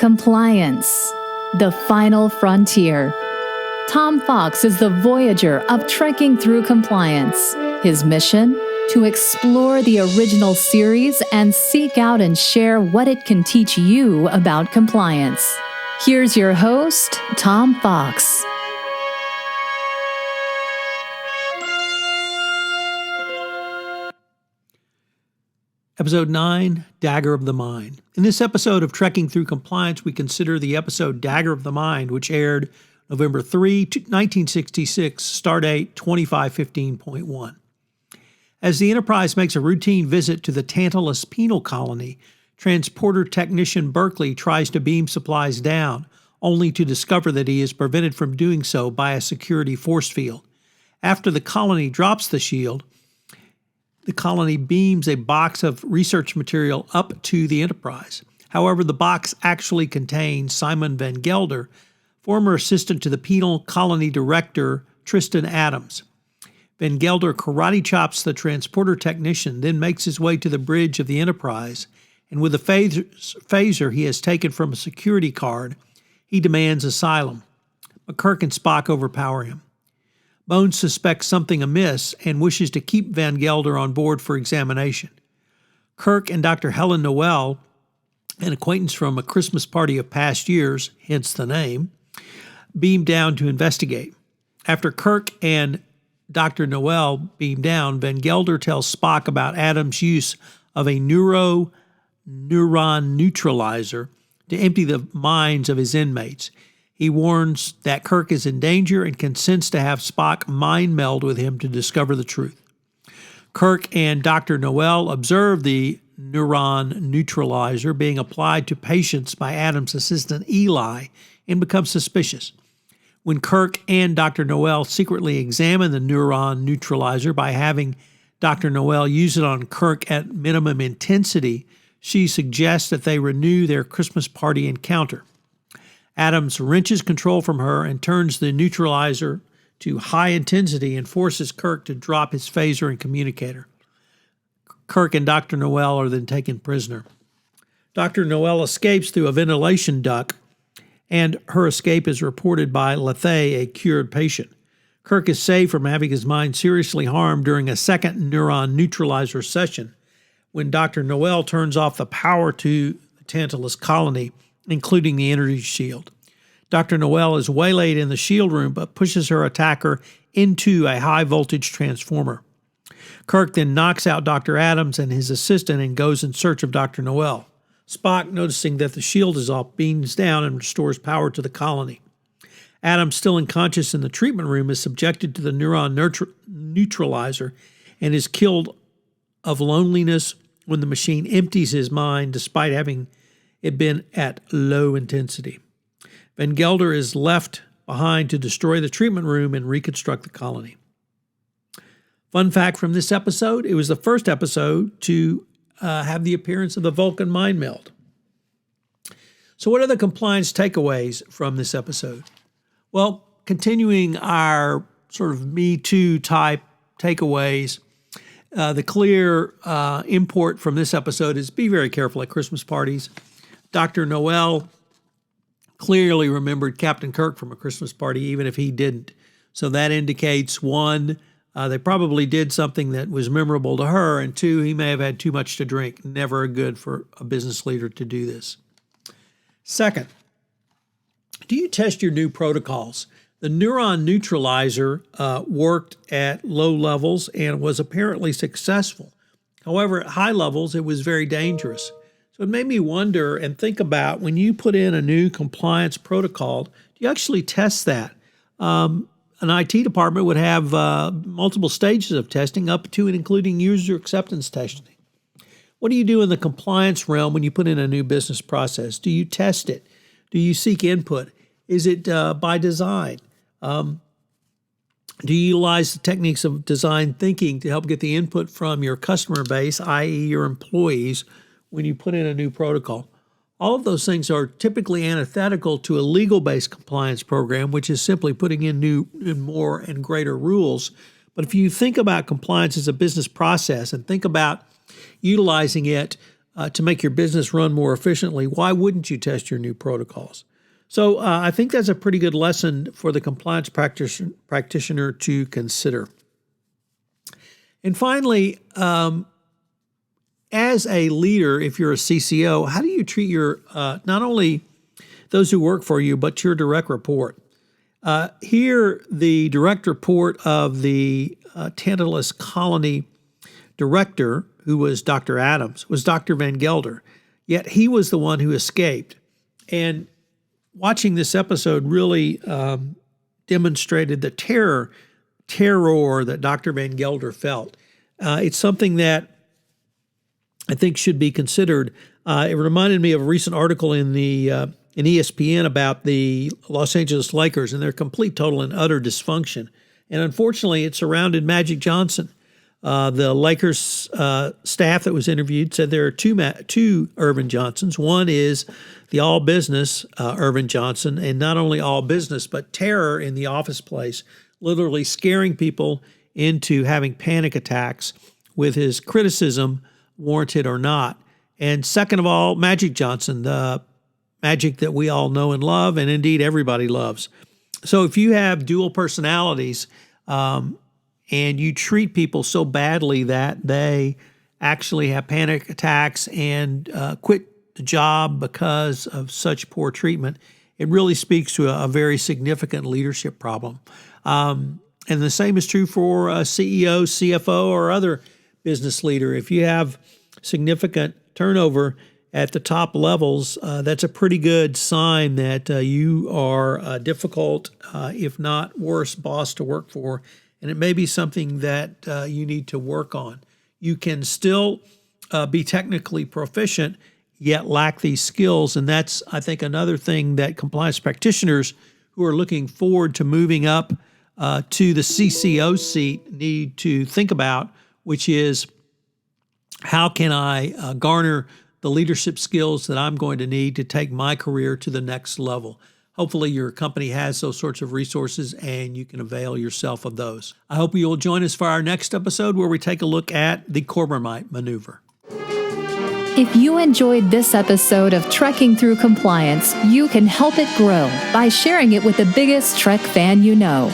Compliance, the final frontier. Tom Fox is the voyager of trekking through compliance. His mission? To explore the original series and seek out and share what it can teach you about compliance. Here's your host, Tom Fox. Episode 9, Dagger of the Mind. In this episode of Trekking Through Compliance, we consider the episode Dagger of the Mind, which aired November 3, 1966, stardate 2515.1. As the Enterprise makes a routine visit to the Tantalus penal colony, transporter technician Berkeley tries to beam supplies down, only to discover that he is prevented from doing so by a security force field. After the colony drops the shield, the colony beams a box of research material up to the Enterprise. However, the box actually contains Simon Van Gelder, former assistant to the penal colony director Tristan Adams. Van Gelder karate chops the transporter technician, then makes his way to the bridge of the Enterprise, and with a phaser he has taken from a security card, he demands asylum. But Kirk and Spock overpower him. Bones suspects something amiss and wishes to keep Van Gelder on board for examination. Kirk and Dr. Helen Noel, an acquaintance from a Christmas party of past years, hence the name, beam down to investigate. After Kirk and Dr. Noel beam down, Van Gelder tells Spock about Adams' use of a neuron neutralizer to empty the minds of his inmates. He warns that Kirk is in danger and consents to have Spock mind meld with him to discover the truth. Kirk and Dr. Noel observe the neuron neutralizer being applied to patients by Adams' assistant Eli and become suspicious. When Kirk and Dr. Noel secretly examine the neuron neutralizer by having Dr. Noel use it on Kirk at minimum intensity, she suggests that they renew their Christmas party encounter. Adams wrenches control from her and turns the neutralizer to high intensity and forces Kirk to drop his phaser and communicator. Kirk and Dr. Noel are then taken prisoner. Dr. Noel escapes through a ventilation duct, and her escape is reported by Lethay, a cured patient. Kirk is saved from having his mind seriously harmed during a second neuron neutralizer session when Dr. Noel turns off the power to the Tantalus colony, including the energy shield. Dr. Noel is waylaid in the shield room but pushes her attacker into a high-voltage transformer. Kirk then knocks out Dr. Adams and his assistant and goes in search of Dr. Noel. Spock, noticing that the shield is off, beams down and restores power to the colony. Adams, still unconscious in the treatment room, is subjected to the neuron neutralizer and is killed of loneliness when the machine empties his mind despite having it been at low intensity. Van Gelder is left behind to destroy the treatment room and reconstruct the colony. Fun fact from this episode, it was the first episode to have the appearance of the Vulcan mind meld. So what are the compliance takeaways from this episode? Well, continuing our sort of Me Too type takeaways, the clear import from this episode is be very careful at Christmas parties. Dr. Noel clearly remembered Captain Kirk from a Christmas party, even if he didn't. So that indicates, one, they probably did something that was memorable to her, and two, he may have had too much to drink. Never good for a business leader to do this. Second, do you test your new protocols? The neuron neutralizer worked at low levels and was apparently successful. However, at high levels, it was very dangerous. So it made me wonder and think about when you put in a new compliance protocol, do you actually test that? An IT department would have multiple stages of testing up to and including user acceptance testing. What do you do in the compliance realm when you put in a new business process? Do you test it? Do you seek input? Is it by design? Do you utilize the techniques of design thinking to help get the input from your customer base, i.e. your employees, when you put in a new protocol? All of those things are typically antithetical to a legal-based compliance program, which is simply putting in new and more and greater rules. But if you think about compliance as a business process and think about utilizing it to make your business run more efficiently, why wouldn't you test your new protocols? So I think that's a pretty good lesson for the compliance practitioner to consider. And finally, as a leader, if you're a CCO, how do you treat your not only those who work for you, but your direct report? Here, the direct report of the Tantalus Colony director, who was Dr. Adams, was Dr. Van Gelder. Yet he was the one who escaped. And watching this episode really demonstrated the terror that Dr. Van Gelder felt. It's something that I think should be considered. It reminded me of a recent article in ESPN about the Los Angeles Lakers and their complete, total, and utter dysfunction. And unfortunately, it surrounded Magic Johnson. The Lakers staff that was interviewed said there are two Irvin Johnsons. One is the all business Irvin Johnson, and not only all business, but terror in the office place, literally scaring people into having panic attacks with his criticism, warranted or not. And second of all, Magic Johnson, the Magic that we all know and love, and indeed everybody loves. So if you have dual personalities, and you treat people so badly that they actually have panic attacks and quit the job because of such poor treatment, it really speaks to a very significant leadership problem. And the same is true for a CEO, CFO, or other business leader. If you have significant turnover at the top levels, that's a pretty good sign that you are a difficult, if not worse, boss to work for. And it may be something that you need to work on. You can still be technically proficient, yet lack these skills. And that's, I think, another thing that compliance practitioners who are looking forward to moving up to the CCO seat need to think about, which is how can I garner the leadership skills that I'm going to need to take my career to the next level. Hopefully your company has those sorts of resources and you can avail yourself of those. I hope you will join us for our next episode where we take a look at the Corbomite maneuver. If you enjoyed this episode of Trekking Through Compliance, you can help it grow by sharing it with the biggest Trek fan you know.